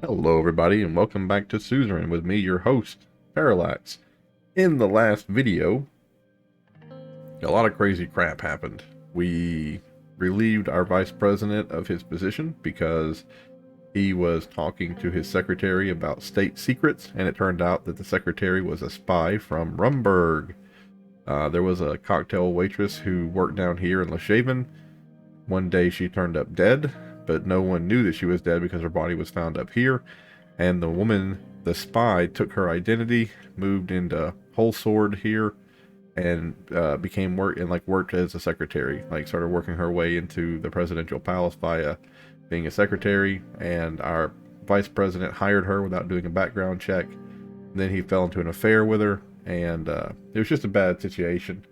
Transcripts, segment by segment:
Hello everybody and welcome back to Suzerain with me, your host, Parallax. In the last video, a lot of crazy crap happened. We relieved our vice president of his position because he was talking to his secretary about state secrets, and it turned out that the secretary was a spy from Rumburg. There was a cocktail waitress who worked down here in Leshaven. One day she turned up dead, but no one knew that she was dead because her body was found up here. And the woman, the spy, took her identity, moved into Whole Sword here, and worked as a secretary. Like started working her way into the presidential palace via being a secretary. And our vice president hired her without doing a background check. Then he fell into an affair with her, and it was just a bad situation.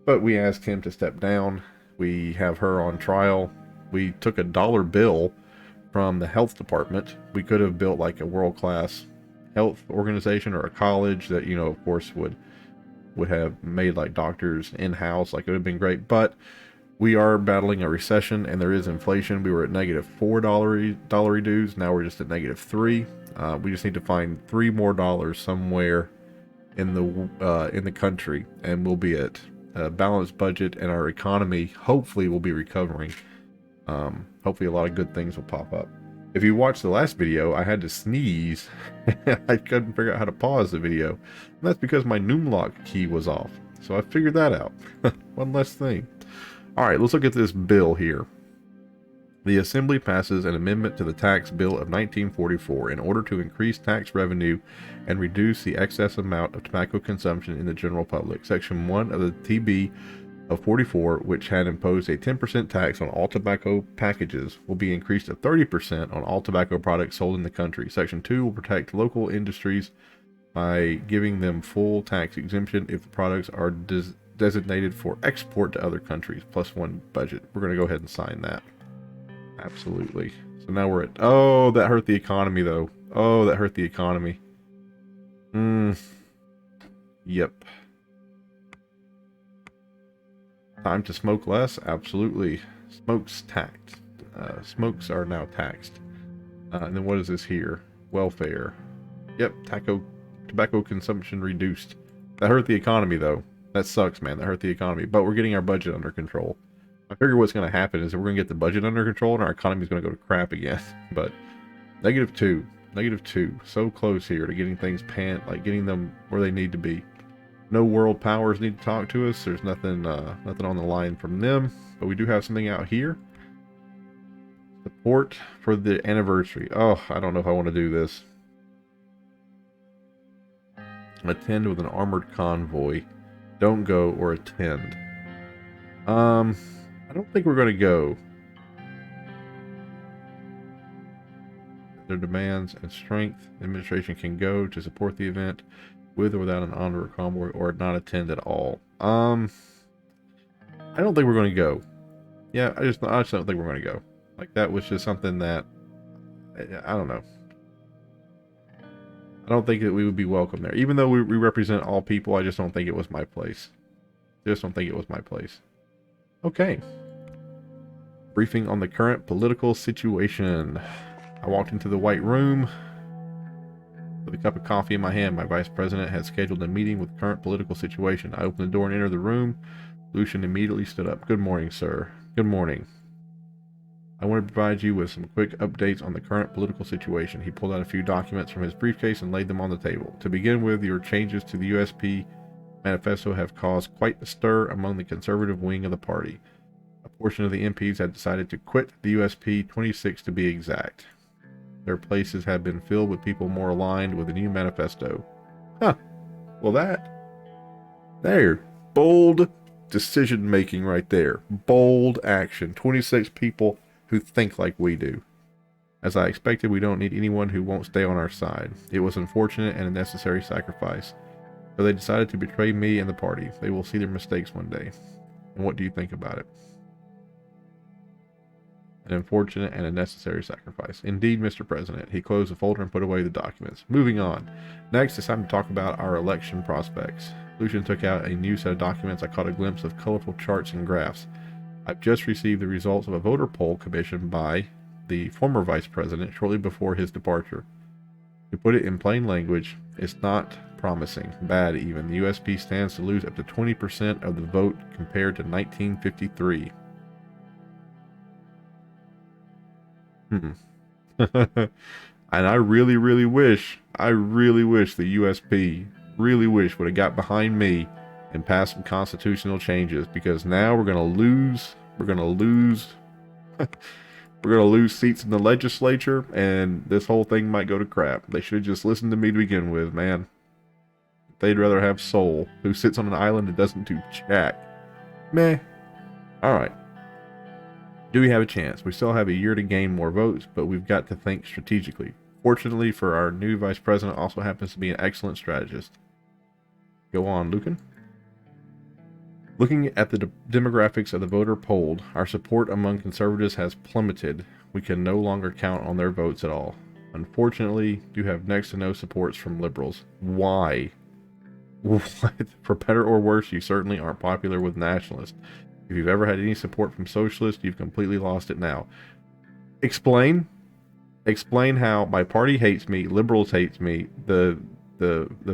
But we asked him to step down. We have her on trial. We took a dollar bill from the health department. We could have built like a world-class health organization or a college that, of course would have made like doctors in-house. Like it would have been great, but we are battling a recession and there is inflation. We were at negative $4 dues. Now we're just at -3. We just need to find $3 more somewhere in the country, and we'll be at a balanced budget, and our economy hopefully will be recovering. Hopefully a lot of good things will pop up. If you watched the last video, I had to sneeze. I couldn't figure out how to pause the video. And that's because my numlock key was off. So I figured that out. One less thing. Alright, let's look at this bill here. The Assembly passes an amendment to the Tax Bill of 1944 in order to increase tax revenue and reduce the excess amount of tobacco consumption in the general public. Section 1 of the TB of 44, which had imposed a 10% tax on all tobacco packages, will be increased to 30% on all tobacco products sold in the country. Section 2 will protect local industries by giving them full tax exemption if the products are designated for export to other countries, +1 budget. We're going to go ahead and sign that. Absolutely. So now we're at... Oh, that hurt the economy, though. Oh, that hurt the economy. Yep. Time to smoke less? Absolutely. Smokes taxed. Smokes are now taxed. And then what is this here? Welfare. Yep, tobacco consumption reduced. That hurt the economy, though. That sucks, man. That hurt the economy. But we're getting our budget under control. I figure what's going to happen is that we're going to get the budget under control and our economy is going to go to crap again. But -2. -2. So close here to getting things getting them where they need to be. No world powers need to talk to us. There's nothing on the line from them. But we do have something out here. Support for the anniversary. Oh, I don't know if I want to do this. Attend with an armored convoy. Don't go or attend. I don't think we're going to go. Their demands and strength. The administration can go to support the event with or without an honor convoy, or not attend at all. I don't think we're going to go. Yeah, I just don't think we're going to go. Like, that was just something that I don't know. I don't think that we would be welcome there. Even though we represent all people, I just don't think it was my place. Just don't think it was my place. Okay. Briefing on the current political situation. I walked into the White Room with a cup of coffee in my hand. My vice president had scheduled a meeting with current political situation. I opened the door and entered the room. Lucian immediately stood up. Good morning, sir. Good morning. I want to provide you with some quick updates on the current political situation. He pulled out a few documents from his briefcase and laid them on the table. To begin with, your changes to the USP manifesto have caused quite a stir among the conservative wing of the party. A portion of the MPs had decided to quit the USP, 26 to be exact. Their places have been filled with people more aligned with the new manifesto. Huh. Well, there. Bold decision making right there. Bold action. 26 people who think like we do. As I expected, we don't need anyone who won't stay on our side. It was unfortunate and a necessary sacrifice. So they decided to betray me and the party. They will see their mistakes one day. And what do you think about it? An unfortunate and a necessary sacrifice. Indeed, Mr. President. He closed the folder and put away the documents. Moving on. Next, it's time to talk about our election prospects. Lucian took out a new set of documents. I caught a glimpse of colorful charts and graphs. I've just received the results of a voter poll commissioned by the former vice president shortly before his departure. To put it in plain language, it's not promising. Bad even. The USP stands to lose up to 20% of the vote compared to 1953. And I really wish the USP would have got behind me and passed some constitutional changes, because now we're gonna lose seats in the legislature, and this whole thing might go to crap. They should have just listened to me to begin with, man. They'd rather have Sol, who sits on an island and doesn't do jack. Meh. Alright. Do we have a chance? We still have a year to gain more votes, but we've got to think strategically. Fortunately for our new vice president, also happens to be an excellent strategist. Go on, Lucan. Looking at the demographics of the voter polled, our support among conservatives has plummeted. We can no longer count on their votes at all. Unfortunately, you have next to no supports from liberals. Why? What? For better or worse, you certainly aren't popular with nationalists. If you've ever had any support from socialists, you've completely lost it now. Explain how my party hates me, liberals hate me, the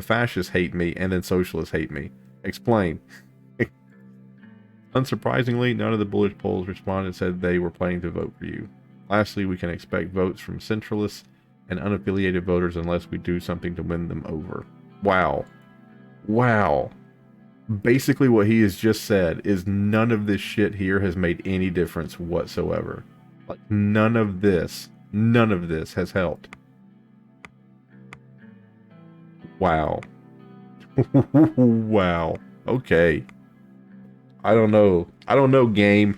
fascists hate me, and then socialists hate me. Explain. Unsurprisingly, none of the bullish polls responded and said they were planning to vote for you. Lastly, we can expect votes from centralists and unaffiliated voters unless we do something to win them over. Wow. Wow. Basically what he has just said is none of this shit here has made any difference whatsoever. Like, none of this has helped. Wow. Wow. Okay. I don't know. I don't know, game.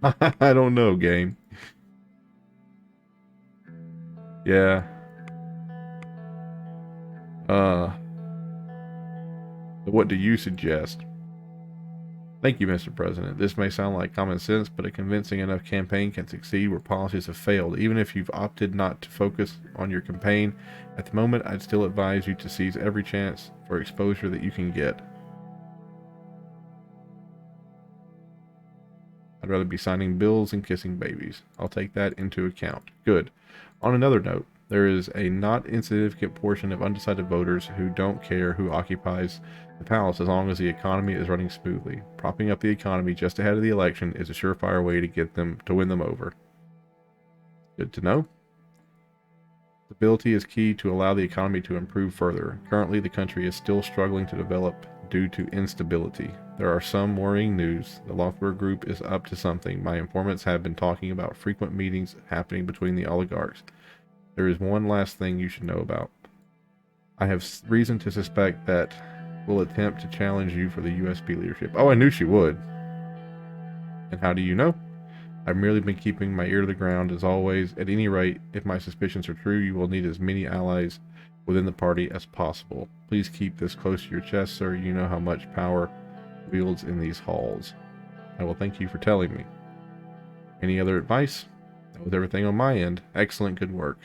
I don't know, game. Yeah. What do you suggest? Thank you, Mr. President. This may sound like common sense, but a convincing enough campaign can succeed where policies have failed. Even if you've opted not to focus on your campaign at the moment, I'd still advise you to seize every chance for exposure that you can get. I'd rather be signing bills and kissing babies. I'll take that into account. Good. On another note, there is a not insignificant portion of undecided voters who don't care who occupies the palace as long as the economy is running smoothly. Propping up the economy just ahead of the election is a surefire way to win them over. Good to know. Stability is key to allow the economy to improve further. Currently, the country is still struggling to develop due to instability. There are some worrying news. The Lothberg Group is up to something. My informants have been talking about frequent meetings happening between the oligarchs. There is one last thing you should know about. I have reason to suspect that will attempt to challenge you for the USP leadership. Oh, I knew she would. And how do you know? I've merely been keeping my ear to the ground as always. At any rate, if my suspicions are true, you will need as many allies within the party as possible. Please keep this close to your chest, sir. You know how much power wields in these halls. I will thank you for telling me. Any other advice? That was everything on my end. Excellent, good work.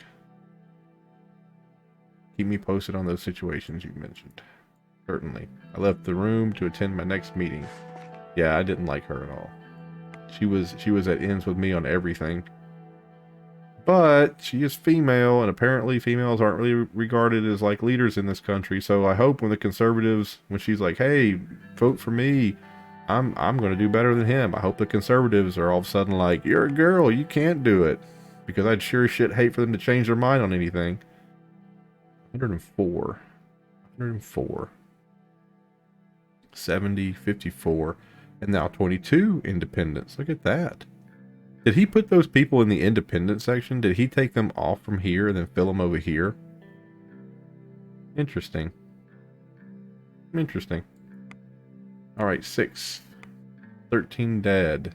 Keep me posted on those situations you mentioned. Certainly. I left the room to attend my next meeting. Yeah, I didn't like her at all. She was at ends with me on everything. But she is female, and apparently females aren't really regarded as like leaders in this country. So I hope when the conservatives, when she's like, "Hey, vote for me," I'm going to do better than him. I hope the conservatives are all of a sudden like, "You're a girl, you can't do it," because I'd sure as shit hate for them to change their mind on anything. 104, 70, 54, and now 22 independents. Look at that. Did he put those people in the independent section? Did he take them off from here and then fill them over here? Interesting. Interesting. Alright, 6. 13 dead.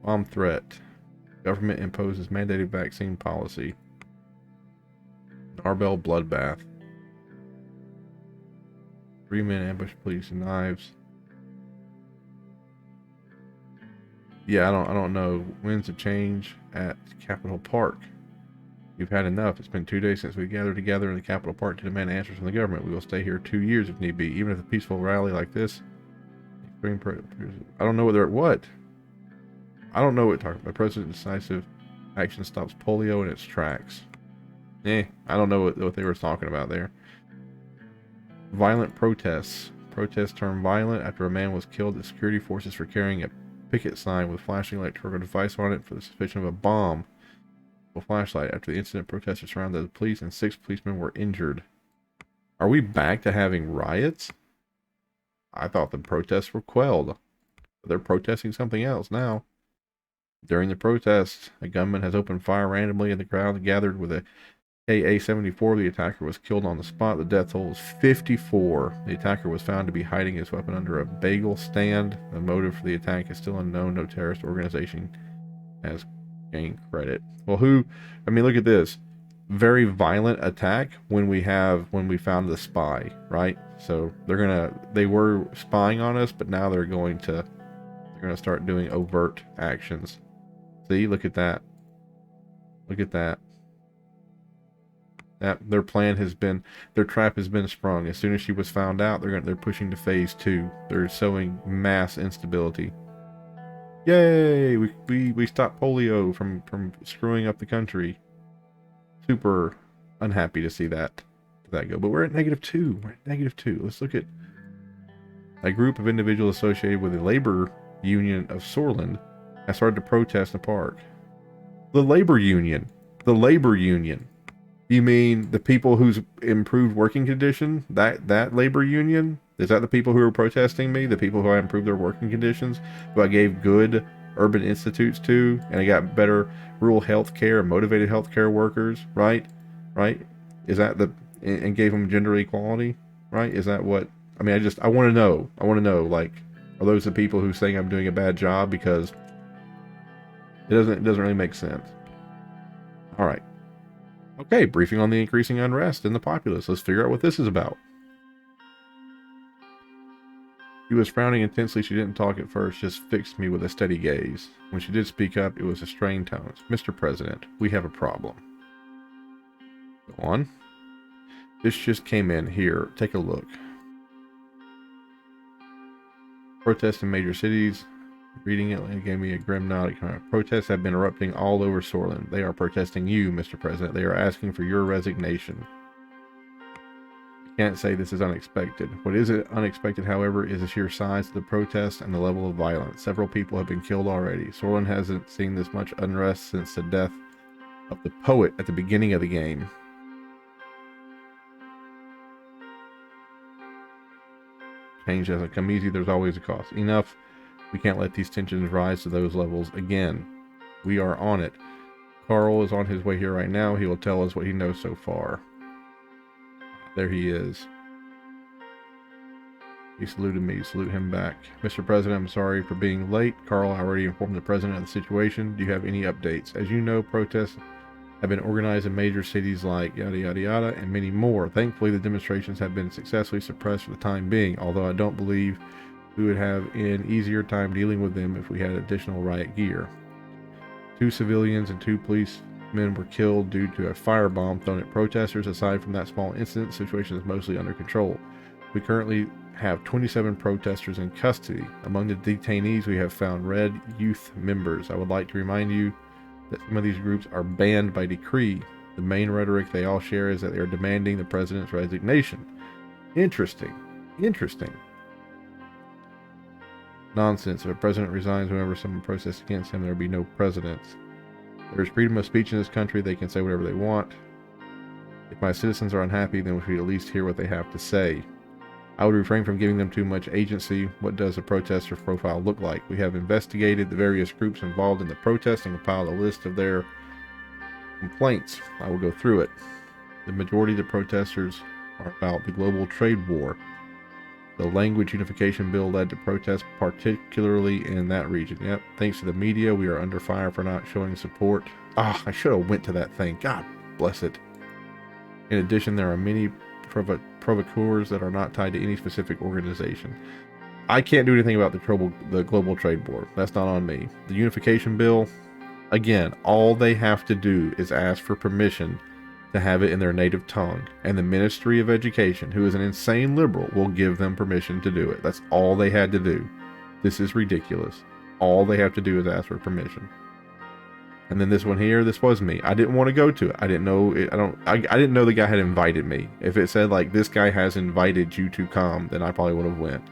Bomb threat. Government imposes mandated vaccine policy. Arbel bloodbath. 3 men ambush police and knives. Yeah, I don't know. Winds of change at Capitol Park. You've had enough. It's been 2 days since we gathered together in the Capitol Park to demand answers from the government. We will stay here 2 years if need be, even if a peaceful rally like this. I don't know whether what. I don't know what talking about. President's decisive action stops polio in its tracks. I don't know what they were talking about there. Violent protests. Protests turned violent after a man was killed at security forces for carrying a picket sign with flashing electrical device on it for the suspicion of a bomb. A flashlight. After the incident, protesters surrounded the police and 6 policemen were injured. Are we back to having riots? I thought the protests were quelled. They're protesting something else now. During the protests, a gunman has opened fire randomly in the crowd gathered with a KA-74. The attacker was killed on the spot. The death toll was 54. The attacker was found to be hiding his weapon under a bagel stand. The motive for the attack is still unknown. No terrorist organization has gained credit. Well, look at this. Very violent attack when we found the spy, right? So they were spying on us, but now they're going to start doing overt actions. See, look at that. Look at that. Their trap has been sprung. As soon as she was found out, they're pushing to phase 2. They're sowing mass instability. Yay! We stopped polio from screwing up the country. Super unhappy to see that go. But we're at -2. We're at -2. Let's look at a group of individuals associated with the labor union of Sorland has started to protest in the park. The labor union. The labor union. You mean the people whose improved working condition? That labor union? Is that the people who are protesting me? The people who I improved their working conditions? Who I gave good urban institutes to? And I got better rural health care and motivated health care workers? Right? Is that and gave them gender equality? Right? Is that what... I want to know. Like, are those the people who saying I'm doing a bad job? Because it doesn't really make sense. All right. Okay, briefing on the increasing unrest in the populace. Let's figure out what this is about. She was frowning intensely. She didn't talk at first, just fixed me with a steady gaze. When she did speak up, it was a strained tone. Mr. President, we have a problem. Go on. This just came in. Here, take a look. Protests in major cities. Reading it gave me a grim nod. Protests have been erupting all over Sorland. They are protesting you, Mr. President. They are asking for your resignation. I can't say this is unexpected. What is unexpected, however, is the sheer size of the protests and the level of violence. Several people have been killed already. Sorland hasn't seen this much unrest since the death of the poet at the beginning of the game. Change doesn't come easy. There's always a cost. Enough. We can't let these tensions rise to those levels again. We are on it. Carl is on his way here right now. He will tell us what he knows so far. There he is. He saluted me. Salute him back. Mr. President, I'm sorry for being late. Carl, I already informed the President of the situation. Do you have any updates? As you know, protests have been organized in major cities like yada yada yada and many more. Thankfully, the demonstrations have been successfully suppressed for the time being, although I don't believe we would have an easier time dealing with them if we had additional riot gear. 2 civilians and 2 policemen were killed due to a firebomb thrown at protesters. Aside from that small incident, the situation is mostly under control. We currently have 27 protesters in custody. Among the detainees, we have found Red Youth members. I would like to remind you that some of these groups are banned by decree. The main rhetoric they all share is that they are demanding the president's resignation. Interesting. Nonsense. If a president resigns whenever someone protests against him, there will be no presidents. There is freedom of speech in this country. They can say whatever they want. If my citizens are unhappy, then we should at least hear what they have to say. I would refrain from giving them too much agency. What does a protester's profile look like? We have investigated the various groups involved in the protest and compiled a list of their complaints. I will go through it. The majority of the protesters are about the global trade war. The language unification bill led to protests, particularly in that region. Yep, thanks to the media, we are under fire for not showing support. I should have went to that thing. God bless it. In addition, there are many provocateurs that are not tied to any specific organization. I can't do anything about the global trade war. That's not on me. The unification bill, again, all they have to do is ask for permission to have it in their native tongue, and the Ministry of Education, who is an insane liberal, will give them permission to do it. That's all they had to do. This is ridiculous. All they have to do is ask for permission. And then this one here, this was me. I didn't want to go to it. I didn't know it. I didn't know the guy had invited me. If it said like this guy has invited you to come, then I probably would have went.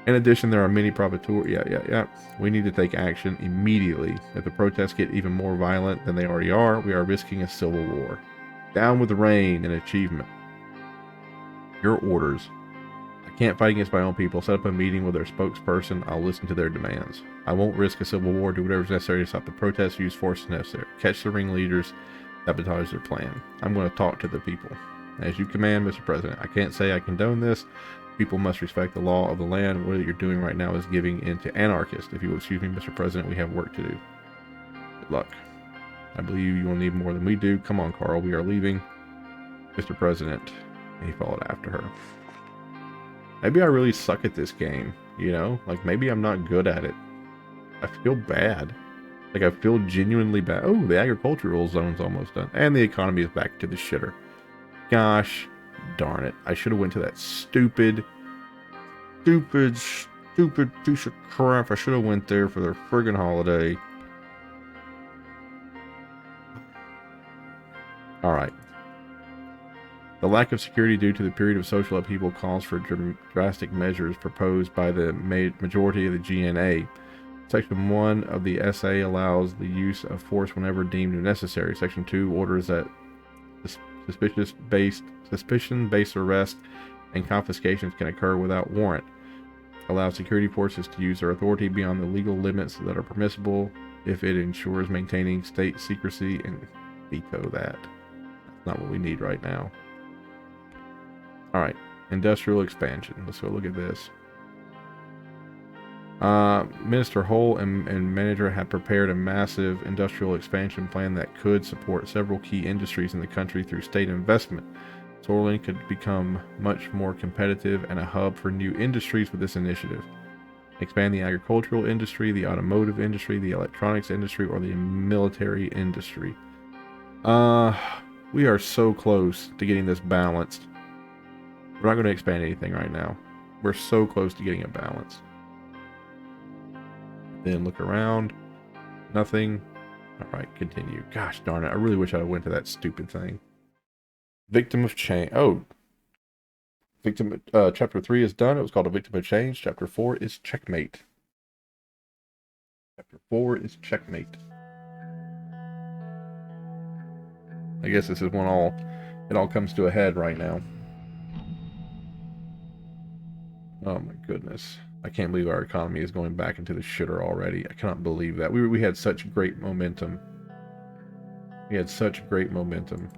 In addition, there are many provocateurs. Yeah. We need to take action immediately. If the protests get even more violent than they already are, we are risking a civil war. Down with the rain and achievement. Your orders. I can't fight against my own people. Set up a meeting with their spokesperson. I'll listen to their demands. I won't risk a civil war. Do whatever is necessary to stop the protests. Use force if necessary. Catch the ringleaders. Sabotage their plan. I'm going to talk to the people. As you command, Mr. President. I can't say I condone this. People must respect the law of the land. What you're doing right now is giving in to anarchists. If you will excuse me, Mr. President, we have work to do. Good luck. I believe you will need more than we do. Come on, Carl. We are leaving. Mr. President. And he followed after her. Maybe I really suck at this game, you know? Like, maybe I'm not good at it. I feel bad. Like, I feel genuinely bad. Oh, the agricultural zone's almost done. And the economy is back to the shitter. Gosh darn it. I should have went to that stupid piece of crap. I should have went there for their friggin' holiday. Alright. The lack of security due to the period of social upheaval calls for drastic measures proposed by the majority of the GNA. Section 1 of the SA allows the use of force whenever deemed necessary. Section 2 orders that suspicion-based arrest and confiscations can occur without warrant. Allows security forces to use their authority beyond the legal limits that are permissible if it ensures maintaining state secrecy, and veto that. That's not what we need right now. Alright, industrial expansion. Let's go look at this. Minister Hull and manager had prepared a massive industrial expansion plan that could support several key industries in the country through state investment. Suzerain could become much more competitive and a hub for new industries with this initiative. Expand the agricultural industry, the automotive industry, the electronics industry, or the military industry. We are so close to getting this balanced. We're not going to expand anything right now. We're so close to getting it balanced. Then look around. Nothing. Alright, continue. Gosh darn it. I really wish I went to that stupid thing. Victim of Change. Oh. Chapter 3 is done. It was called A Victim of Change. Chapter 4 is Checkmate. Chapter 4 is Checkmate. I guess this is when it all comes to a head right now. Oh my goodness. I can't believe our economy is going back into the shitter already. I cannot believe that. We had such great momentum. We had such great momentum.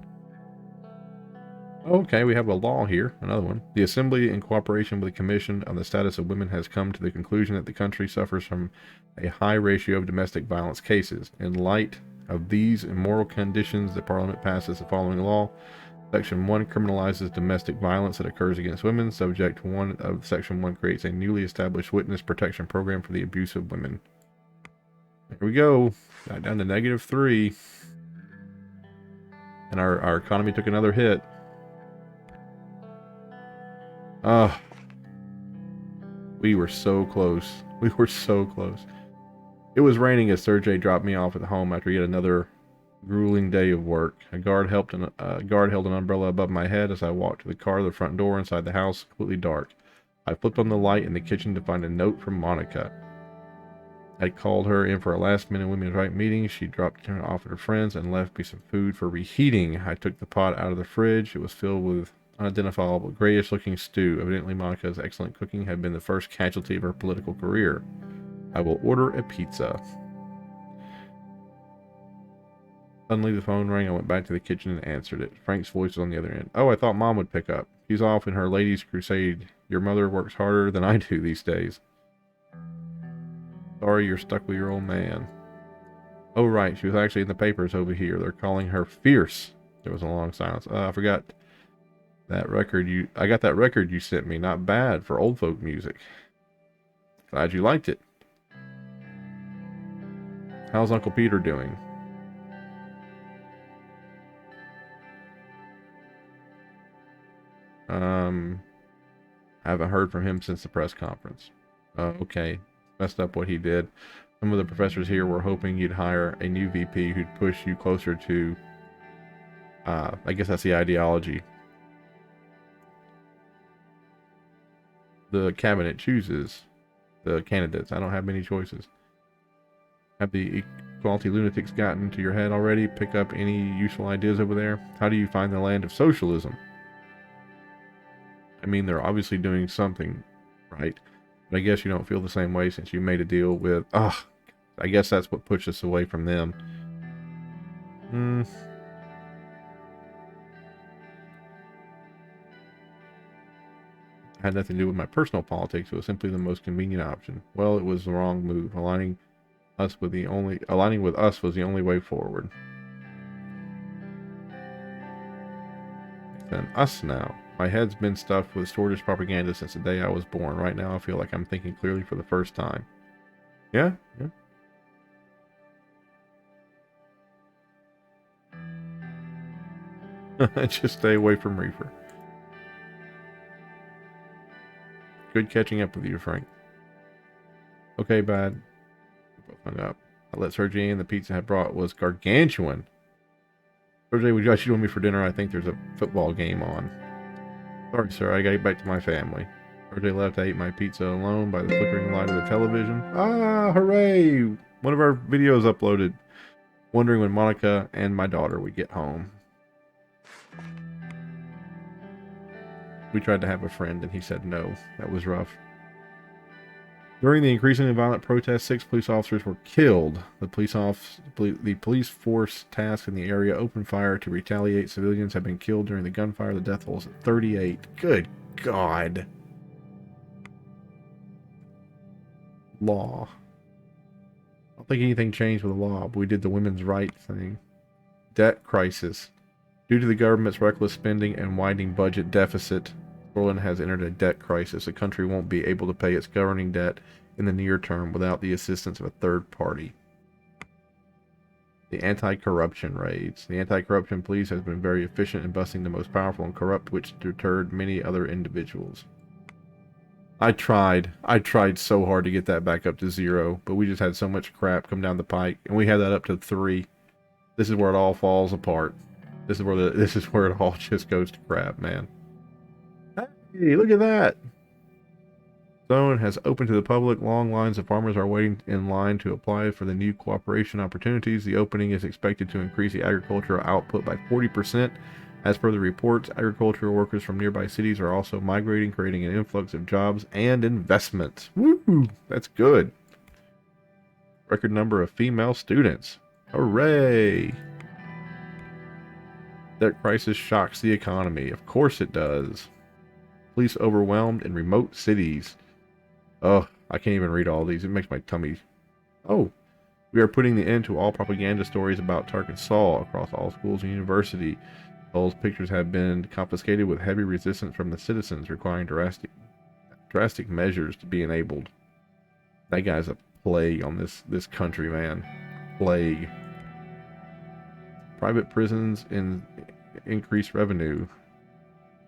Okay, we have a law here. Another one. The Assembly, in cooperation with the Commission on the Status of Women, has come to the conclusion that the country suffers from a high ratio of domestic violence cases. In light of these immoral conditions, the Parliament passes the following law. Section 1 criminalizes domestic violence that occurs against women. Subject 1 of Section 1 creates a newly established witness protection program for the abuse of women. There we go. Got down to -3. And our economy took another hit. We were so close. We were so close. It was raining as Sergey dropped me off at home after yet another grueling day of work. A guard held an umbrella above my head as I walked to the car. The front door inside the house, completely dark. I flipped on the light in the kitchen to find a note from Monica. I called her in for a last-minute women's right meeting. She dropped her off at her friends and left me some food for reheating. I took the pot out of the fridge. It was filled with unidentifiable, grayish-looking stew. Evidently, Monica's excellent cooking had been the first casualty of her political career. I will order a pizza. Suddenly the phone rang. I went back to the kitchen and answered it. Frank's voice was on the other end. Oh, I thought Mom would pick up. She's off in her ladies' crusade. Your mother works harder than I do these days. Sorry you're stuck with your old man. Oh, right. She was actually in the papers over here. They're calling her fierce. There was a long silence. I forgot that record I got that record you sent me. Not bad for old folk music. Glad you liked it. How's Uncle Peter doing? Haven't heard from him since the press conference. Okay. Messed up what he did. Some of the professors here were hoping you'd hire a new VP who'd push you closer to, I guess that's the ideology. The cabinet chooses the candidates. I don't have many choices. Have the equality lunatics gotten to your head already? Pick up any useful ideas over there? How do you find the land of socialism? I mean, they're obviously doing something right, but I guess you don't feel the same way since you made a deal with... I guess that's what pushed us away from them. Had nothing to do with my personal politics. It was simply the most convenient option. Well, it was the wrong move. Aligning with us was the only way forward. Then us now. My head's been stuffed with shortish propaganda since the day I was born. Right now, I feel like I'm thinking clearly for the first time. Yeah. Just stay away from Reefer. Good catching up with you, Frank. Okay, bad. We both hung up. I let Sergey in. The pizza I brought was gargantuan. Sergey, would you like to join me for dinner? I think there's a football game on. Sorry, sir. I gotta get back to my family. Sergey left. I ate my pizza alone by the flickering light of the television. Ah, hooray! One of our videos uploaded. Wondering when Monica and my daughter would get home. We tried to have a friend and he said no. That was rough. During the increasingly violent protests, 6 police officers were killed. The police force tasked in the area opened fire to retaliate. Civilians have been killed during the gunfire. The death toll is at 38. Good God. Law. I don't think anything changed with the law, but we did the women's rights thing. Debt crisis. Due to the government's reckless spending and widening budget deficit, Portland has entered a debt crisis. The country won't be able to pay its governing debt in the near term without the assistance of a third party. The anti-corruption raids. The anti-corruption police has been very efficient in busting the most powerful and corrupt, which deterred many other individuals. I tried so hard to get that back up to 0, but we just had so much crap come down the pike, and we had that up to 3. This is where it all falls apart. This is where it all just goes to crap, man. Hey, look at that! Zone has opened to the public. Long lines of farmers are waiting in line to apply for the new cooperation opportunities. The opening is expected to increase the agricultural output by 40%. As per the reports, agricultural workers from nearby cities are also migrating, creating an influx of jobs and investment. Woo! That's good. Record number of female students. Hooray! Debt crisis shocks the economy. Of course it does. Police overwhelmed in remote cities. Oh, I can't even read all these. It makes my tummy... Oh, we are putting the end to all propaganda stories about Tarkin Saul across all schools and university. Those pictures have been confiscated with heavy resistance from the citizens, requiring drastic measures to be enabled. That guy's a plague on this country, man. Plague. Private prisons in increased revenue.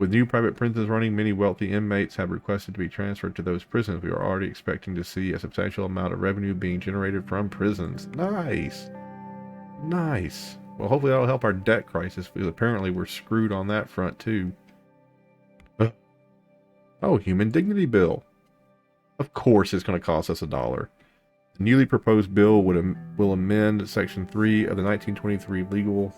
With new private prisons running, many wealthy inmates have requested to be transferred to those prisons. We are already expecting to see a substantial amount of revenue being generated from prisons. Nice. Nice. Well, hopefully that'll help our debt crisis, because apparently we're screwed on that front too. Oh, human dignity bill. Of course it's going to cost us $1. The newly proposed bill will amend Section 3 of the 1923 Legal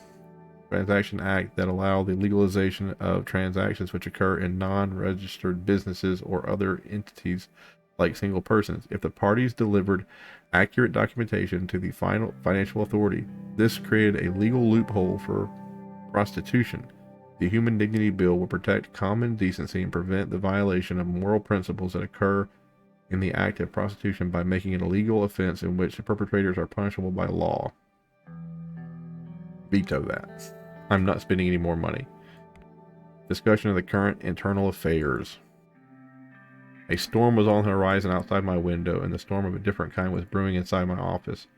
Transaction Act that allow the legalization of transactions which occur in non-registered businesses or other entities like single persons. If the parties delivered accurate documentation to the final financial authority, this created a legal loophole for prostitution. The Human Dignity Bill will protect common decency and prevent the violation of moral principles that occur in the act of prostitution by making it a legal offense in which the perpetrators are punishable by law. Veto that. I'm not spending any more money. Discussion of the current internal affairs. A storm was on the horizon outside my window, and the storm of a different kind was brewing inside my office.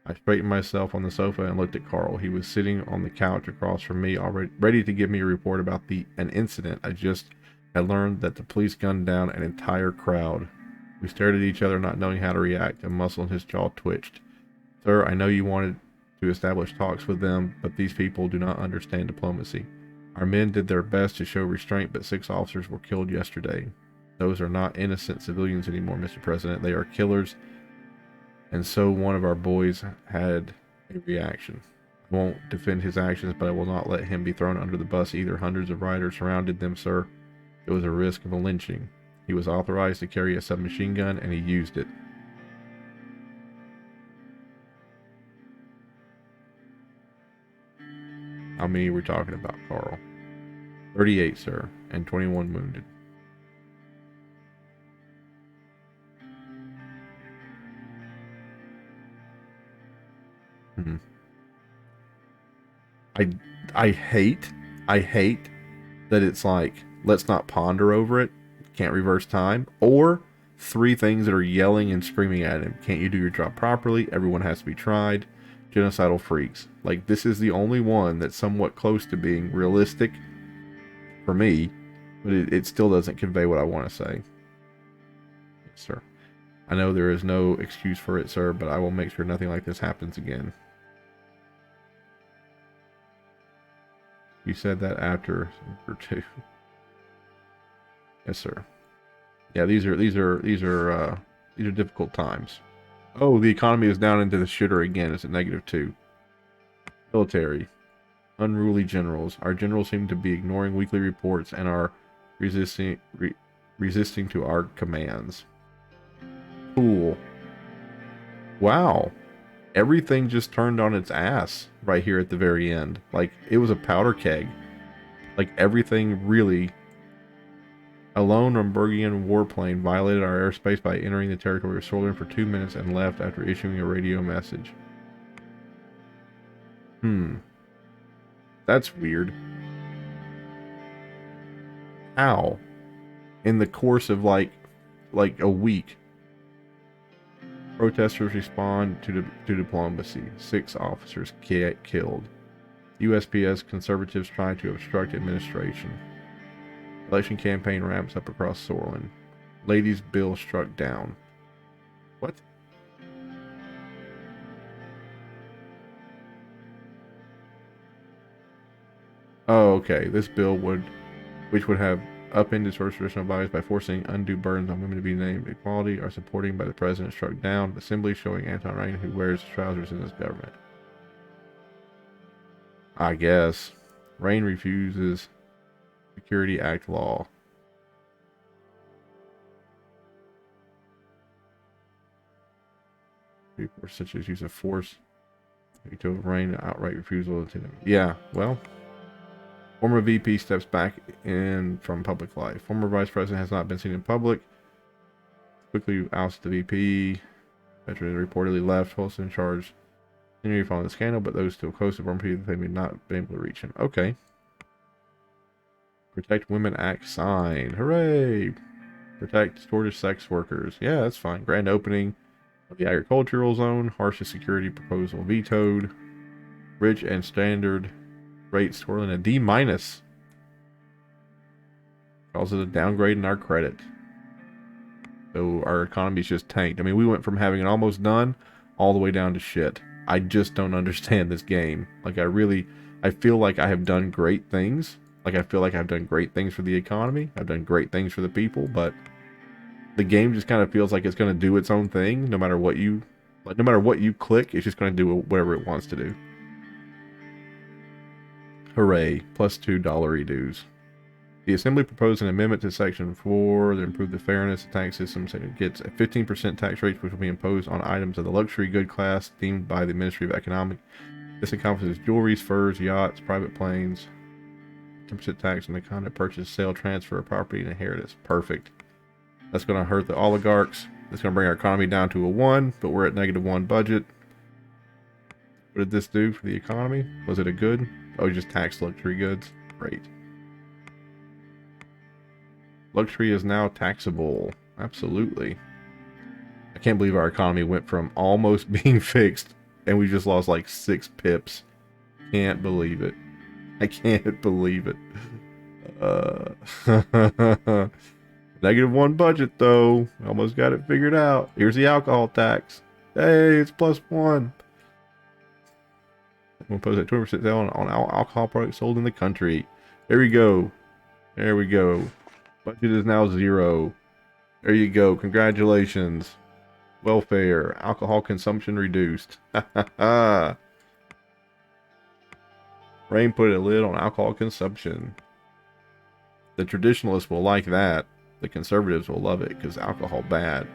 I straightened myself on the sofa and looked at Carl. He was sitting on the couch across from me, already ready to give me a report about an incident. I just had learned that the police gunned down an entire crowd. We stared at each other, not knowing how to react. A muscle in his jaw twitched. Sir, I know you wanted to establish talks with them, but these people do not understand diplomacy. Our men did their best to show restraint, but 6 officers were killed yesterday. Those are not innocent civilians anymore, Mr. President. They are killers. And so one of our boys had a reaction. I won't defend his actions, but I will not let him be thrown under the bus either. Hundreds of riders surrounded them, sir. It was a risk of a lynching. He was authorized to carry a submachine gun, and he used it. How many are we talking about, Carl? 38, sir, and 21 wounded. I hate that it's like, let's not ponder over it, can't reverse time, or 3 things that are yelling and screaming at him. Can't you do your job properly? Everyone has to be tried. Genocidal freaks. Like, this is the only one that's somewhat close to being realistic for me, but it still doesn't convey what I want to say. Yes, sir. I know there is no excuse for it, sir, but I will make sure nothing like this happens again. You said that after or 2. Yes, sir. Yeah, these are difficult times. Oh, the economy is down into the shitter again. It's at -2. Military. Unruly generals. Our generals seem to be ignoring weekly reports and are resisting to our commands. Cool. Wow. Everything just turned on its ass right here at the very end. Like, it was a powder keg. Like, everything really... A lone Rumburgian warplane violated our airspace by entering the territory of Suzerain for 2 minutes and left after issuing a radio message. That's weird. How? In the course of like a week. Protesters respond to diplomacy. 6 officers killed. USPS conservatives try to obstruct administration. Election campaign ramps up across Suzerain. Ladies' bill struck down. What? Oh, okay. This bill which would have upended traditional values by forcing undue burdens on women to be named equality, are supported by the president, struck down. Assembly showing Anton Reign, who wears trousers in his government. I guess. Reign refuses Security Act law. People such as use of force to Reign outright refusal to them. Yeah, well. Former VP steps back in from public life. Former vice president has not been seen in public. Quickly ousted the VP. Veteran reportedly left. Holson in charge. Continuing following the scandal, but those still close to former people, they may not be able to reach him. Okay. Protect Women Act sign. Hooray! Protect distorted sex workers. Yeah, that's fine. Grand opening of the agricultural zone. Harshest security proposal vetoed. Rich and standard rate swirling a D-. Calls it a downgrade in our credit. So our economy's just tanked. I mean, we went from having it almost done all the way down to shit. I just don't understand this game. Like, I feel like I have done great things. Like, I feel like I've done great things for the economy. I've done great things for the people, but the game just kind of feels like it's going to do its own thing. No matter what you click, it's just going to do whatever it wants to do. Hooray. Plus $2 dues. The Assembly proposed an amendment to Section 4 that improved the fairness of tax system, so it gets a 15% tax rate, which will be imposed on items of the luxury good class deemed by the Ministry of Economic. This encompasses jewelry, furs, yachts, private planes. 10% tax on the kind of purchase, sale, transfer of property, and inheritance. Perfect. That's going to hurt the oligarchs. It's going to bring our economy down to a 1, but we're at -1 budget. What did this do for the economy? Was it a good? Oh, you just taxed luxury goods? Great. Luxury is now taxable. Absolutely. I can't believe our economy went from almost being fixed and we just lost like 6 pips. Can't believe it. I can't believe it. -1 budget, though. Almost got it figured out. Here's the alcohol tax. Hey, it's +1. We'll impose a 20% sale on all alcohol products sold in the country. There we go. There we go. Budget is now 0. There you go. Congratulations. Welfare. Alcohol consumption reduced. Ha ha ha. Rain put a lid on alcohol consumption. The traditionalists will like that. The conservatives will love it because alcohol bad.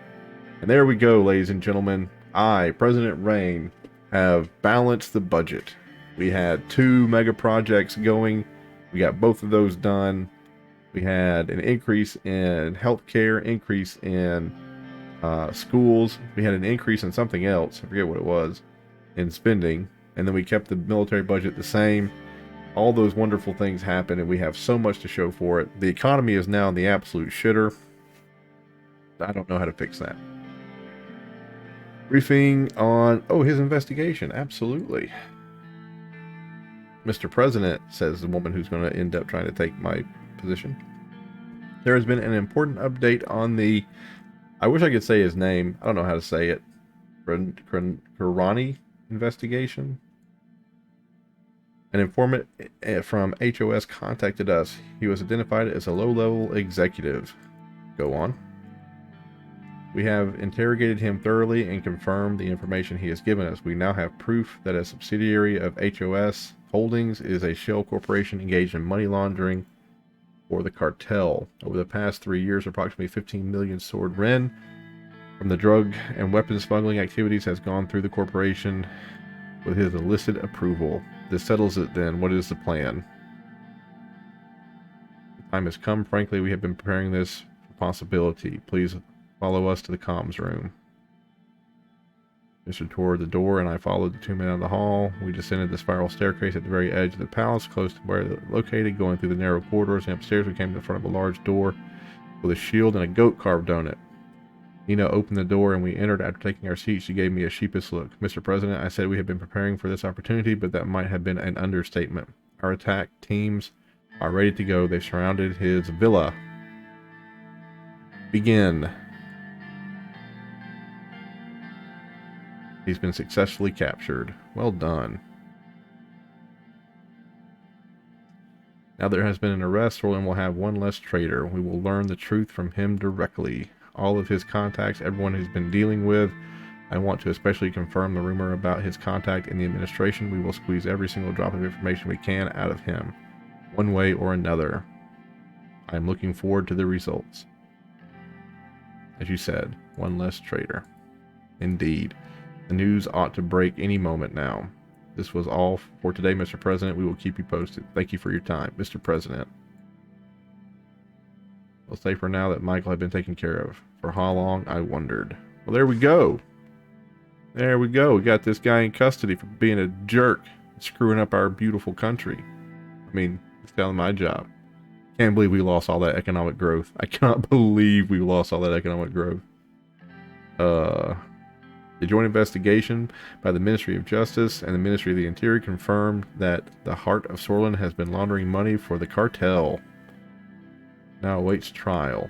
And there we go, ladies and gentlemen. I, President Rain, have balanced the budget. We had 2 mega projects going. We got both of those done. We had an increase in healthcare, increase in schools. We had an increase in something else. I forget what it was, in spending. And then we kept the military budget the same. All those wonderful things happened, and we have so much to show for it. The economy is now in the absolute shitter. I don't know how to fix that. Briefing on, his investigation. Absolutely. Mr. President, says the woman who's going to end up trying to take my position. There has been an important update on the, I wish I could say his name. I don't know how to say it. Karani investigation. An informant from HOS contacted us. He was identified as a low-level executive. Go on. We have interrogated him thoroughly and confirmed the information he has given us. We now have proof that a subsidiary of HOS Holdings is a shell corporation engaged in money laundering for the cartel. Over the past 3 years, approximately 15 million sword ren from the drug and weapons smuggling activities has gone through the corporation with his illicit approval. This settles it then. What is the plan? The time has come. Frankly, we have been preparing this for possibility. Please follow us to the comms room. Mr. toward the door, and I followed the 2 men down the hall. We descended the spiral staircase at the very edge of the palace, close to where it located. Going through the narrow corridors and upstairs, we came to the front of a large door with a shield and a goat carved on it. Nina opened the door and we entered. After taking our seats, she gave me a sheepish look. Mr. President, I said we had been preparing for this opportunity, but that might have been an understatement. Our attack teams are ready to go. They surrounded his villa. Begin. He's been successfully captured. Well done. Now there has been an arrest. Roland will have one less traitor. We will learn the truth from him directly. All of his contacts, everyone he's been dealing with. I want to especially confirm the rumor about his contact in the administration. We will squeeze every single drop of information we can out of him, one way or another. I am looking forward to the results. As you said, one less traitor. Indeed. The news ought to break any moment now. This was all for today, Mr. President. We will keep you posted. Thank you for your time, Mr. President. We'll say for now that Michael had been taken care of. For how long, I wondered. Well, there we go. There we go. We got this guy in custody for being a jerk, screwing up our beautiful country. I mean, it's down my job. Can't believe we lost all that economic growth. I cannot believe we lost all that economic growth. The joint investigation by the Ministry of Justice and the Ministry of the Interior confirmed that the heart of Sorlin has been laundering money for the cartel. Now awaits trial.